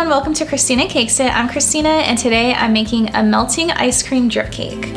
everyone, welcome to Christina Cakes It. I'm Christina and today I'm making a melting ice cream drip cake.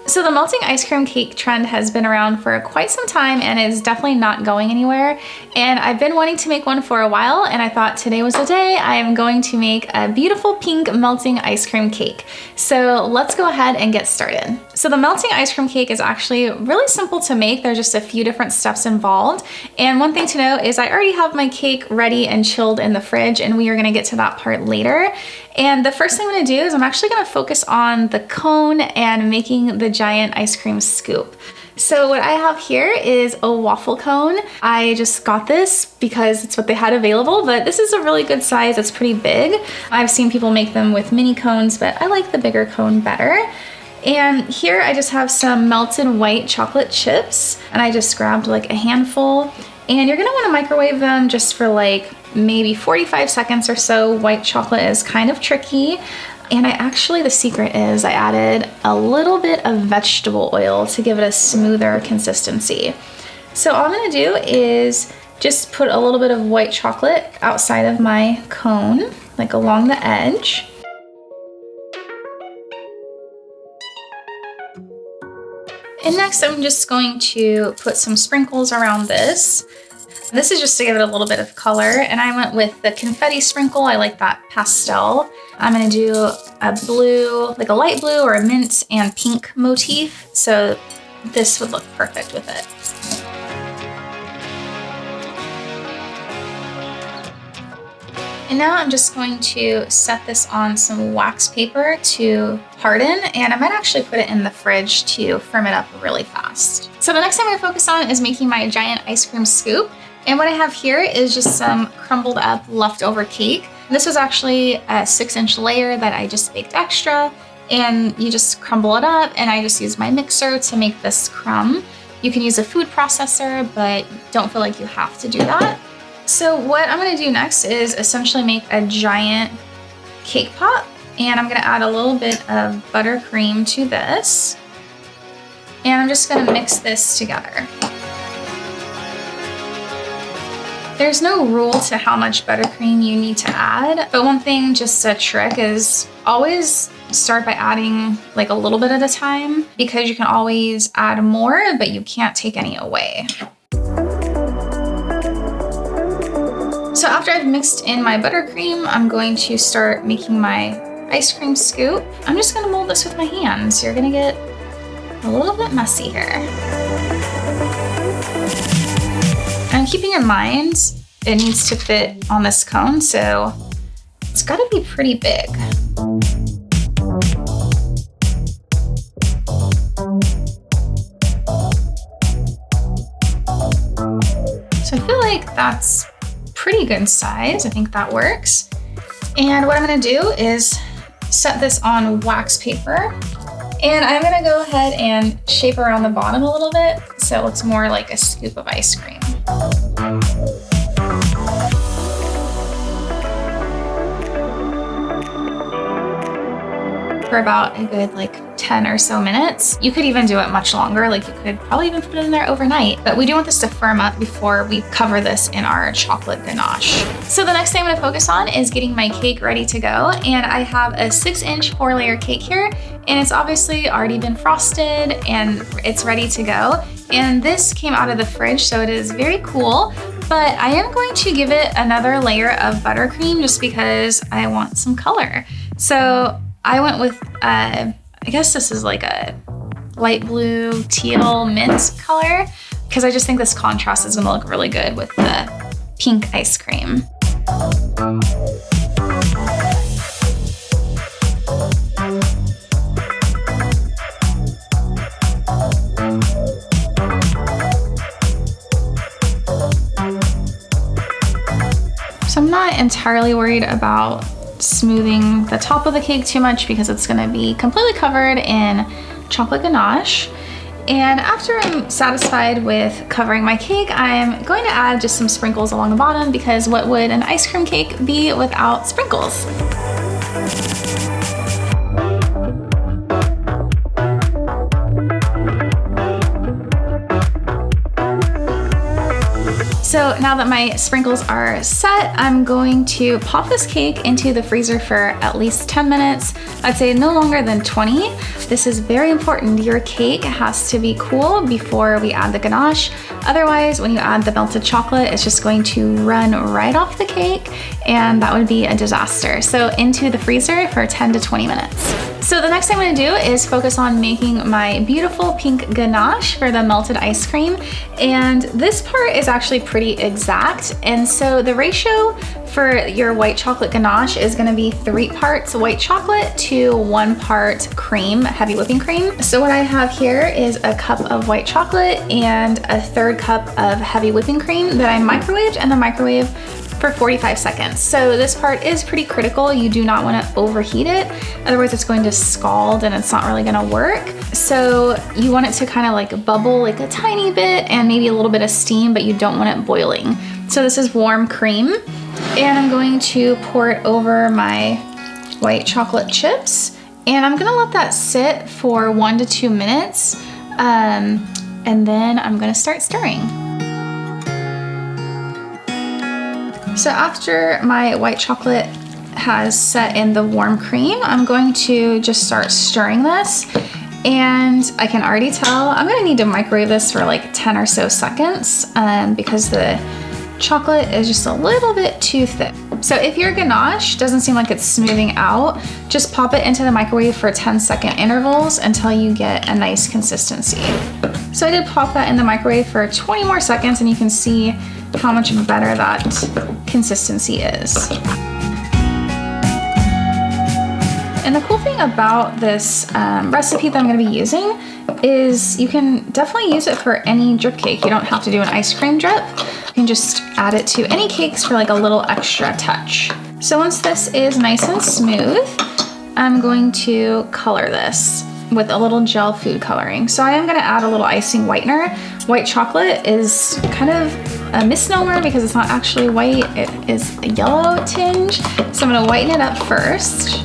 So the melting ice cream cake trend has been around for quite some time and is definitely not going anywhere. And I've been wanting to make one for a while and I thought today was the day I am going to make a beautiful pink melting ice cream cake. So let's go ahead and get started. So the melting ice cream cake is actually really simple to make. There's just a few different steps involved. And one thing to note is I already have my cake ready and chilled in the fridge and we are gonna get to that part later. And the first thing I'm gonna do is I'm actually gonna focus on the cone and making the giant ice cream scoop. So what I have here is a waffle cone. I just got this because it's what they had available, but this is a really good size. It's pretty big. I've seen people make them with mini cones, but I like the bigger cone better. And here I just have some melted white chocolate chips and I just grabbed like a handful. And you're gonna wanna microwave them just for like maybe 45 seconds or so. White chocolate is kind of tricky. And the secret is I added a little bit of vegetable oil to give it a smoother consistency. So all I'm gonna do is just put a little bit of white chocolate outside of my cone, like along the edge. And next I'm just going to put some sprinkles around this. This is just to give it a little bit of color, and I went with the confetti sprinkle. I like that pastel. I'm gonna do a blue, like a light blue or a mint and pink motif, so this would look perfect with it. And now I'm just going to set this on some wax paper to harden, and I might actually put it in the fridge to firm it up really fast. So the next thing I'm gonna focus on is making my giant ice cream scoop. And what I have here is just some crumbled up leftover cake. This was actually a 6-inch layer that I just baked extra, and you just crumble it up, and I just use my mixer to make this crumb. You can use a food processor, but don't feel like you have to do that. So what I'm gonna do next is essentially make a giant cake pop, and I'm gonna add a little bit of buttercream to this, and I'm just gonna mix this together. There's no rule to how much buttercream you need to add, but one thing, just a trick, is always start by adding like a little bit at a time, because you can always add more, but you can't take any away. So after I've mixed in my buttercream, I'm going to start making my ice cream scoop. I'm just gonna mold this with my hands. You're gonna get a little bit messy here. And keeping in mind, it needs to fit on this cone, so it's gotta be pretty big. So I feel like that's pretty good size. I think that works. And what I'm gonna do is set this on wax paper, and I'm gonna go ahead and shape around the bottom a little bit so it looks more like a scoop of ice cream. For about a good like 10 or so minutes. You could even do it much longer, like you could probably even put it in there overnight, but we do want this to firm up before we cover this in our chocolate ganache. So the next thing I'm gonna focus on is getting my cake ready to go, and I have a 6-inch 4-layer cake here, and it's obviously already been frosted and it's ready to go. And this came out of the fridge, so it is very cool, but I am going to give it another layer of buttercream just because I want some color. So I went with, I guess this is like a light blue, teal, mint color, because I just think this contrast is gonna look really good with the pink ice cream. So I'm not entirely worried about smoothing the top of the cake too much because it's gonna be completely covered in chocolate ganache. And after I'm satisfied with covering my cake, I'm going to add just some sprinkles along the bottom, because what would an ice cream cake be without sprinkles? So now that my sprinkles are set, I'm going to pop this cake into the freezer for at least 10 minutes. I'd say no longer than 20. This is very important. Your cake has to be cool before we add the ganache. Otherwise, when you add the melted chocolate, it's just going to run right off the cake, and that would be a disaster. So into the freezer for 10 to 20 minutes. So the next thing I'm gonna do is focus on making my beautiful pink ganache for the melted ice cream. And this part is actually pretty exact. And so the ratio for your white chocolate ganache is gonna be 3 parts white chocolate to 1 part cream, heavy whipping cream. So what I have here is a cup of white chocolate and a 1/3 cup of heavy whipping cream that I microwaved in the microwave for 45 seconds. So this part is pretty critical. You do not want to overheat it. Otherwise it's going to scald and it's not really going to work. So you want it to kind of like bubble like a tiny bit and maybe a little bit of steam, but you don't want it boiling. So this is warm cream, and I'm going to pour it over my white chocolate chips, and I'm gonna let that sit for 1 to 2 minutes. And then I'm gonna start stirring. So after my white chocolate has set in the warm cream, I'm going to just start stirring this. And I can already tell I'm gonna need to microwave this for like 10 or so seconds because the chocolate is just a little bit too thick. So if your ganache doesn't seem like it's smoothing out, just pop it into the microwave for 10-second intervals until you get a nice consistency. So I did pop that in the microwave for 20 more seconds, and you can see how much better that consistency is. And the cool thing about this recipe that I'm gonna be using is you can definitely use it for any drip cake. You don't have to do an ice cream drip. You can just add it to any cakes for like a little extra touch. So once this is nice and smooth, I'm going to color this with a little gel food coloring. So I am gonna add a little icing whitener. White chocolate is kind of a misnomer because it's not actually white, it is a yellow tinge. So I'm gonna whiten it up first.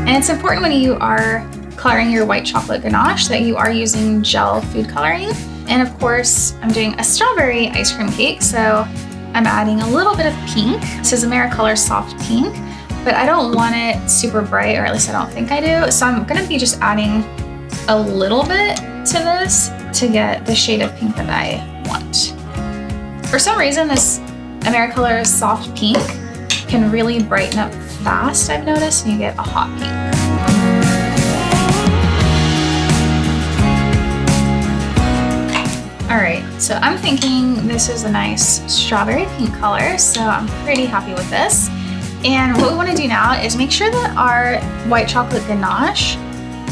And it's important when you are coloring your white chocolate ganache that you are using gel food coloring. And of course, I'm doing a strawberry ice cream cake, so I'm adding a little bit of pink. This is Americolor Soft Pink, but I don't want it super bright, or at least I don't think I do. So I'm gonna be just adding a little bit to this to get the shade of pink that I want. For some reason, this Americolor Soft Pink can really brighten up fast, I've noticed, and you get a hot pink. All right, so I'm thinking this is a nice strawberry pink color, so I'm pretty happy with this. And what we wanna do now is make sure that our white chocolate ganache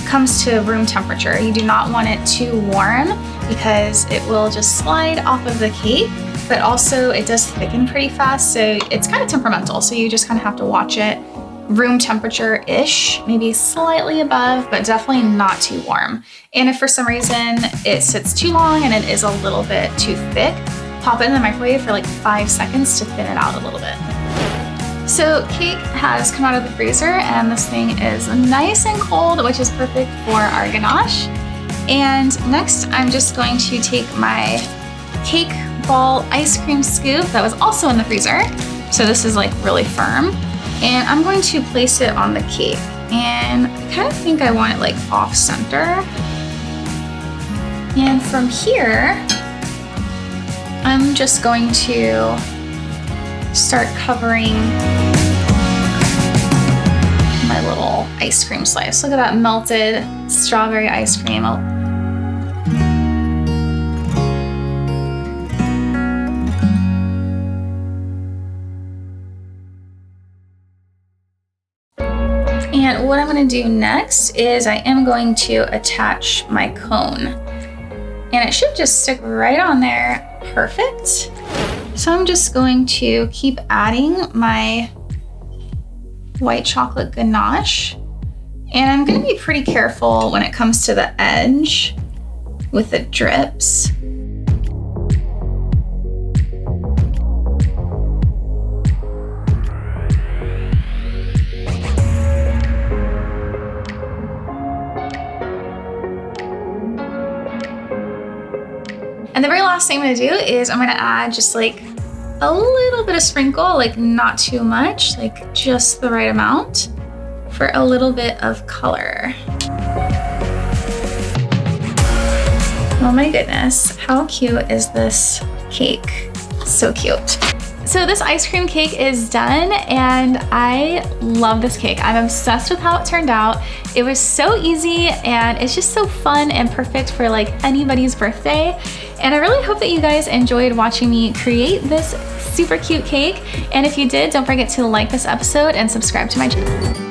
comes to room temperature. You do not want it too warm because it will just slide off of the cake, but also it does thicken pretty fast, so it's kind of temperamental. So you just kind of have to watch it room temperature-ish, maybe slightly above, but definitely not too warm. And if for some reason it sits too long and it is a little bit too thick, pop it in the microwave for like 5 seconds to thin it out a little bit. So cake has come out of the freezer, and this thing is nice and cold, which is perfect for our ganache. And next, I'm just going to take my cake ball ice cream scoop that was also in the freezer. So this is like really firm. And I'm going to place it on the cake. And I kind of think I want it like off center. And from here, I'm just going to start covering my little ice cream slice. Look at that melted strawberry ice cream. And what I'm gonna do next is I am going to attach my cone. And it should just stick right on there, perfect. So I'm just going to keep adding my white chocolate ganache. And I'm gonna be pretty careful when it comes to the edge with the drips. And the very last thing I'm gonna do is I'm gonna add just like a little bit of sprinkle, like not too much, like just the right amount for a little bit of color. Oh my goodness, how cute is this cake? So cute. So this ice cream cake is done and I love this cake. I'm obsessed with how it turned out. It was so easy and it's just so fun and perfect for like anybody's birthday. And I really hope that you guys enjoyed watching me create this super cute cake. And if you did, don't forget to like this episode and subscribe to my channel.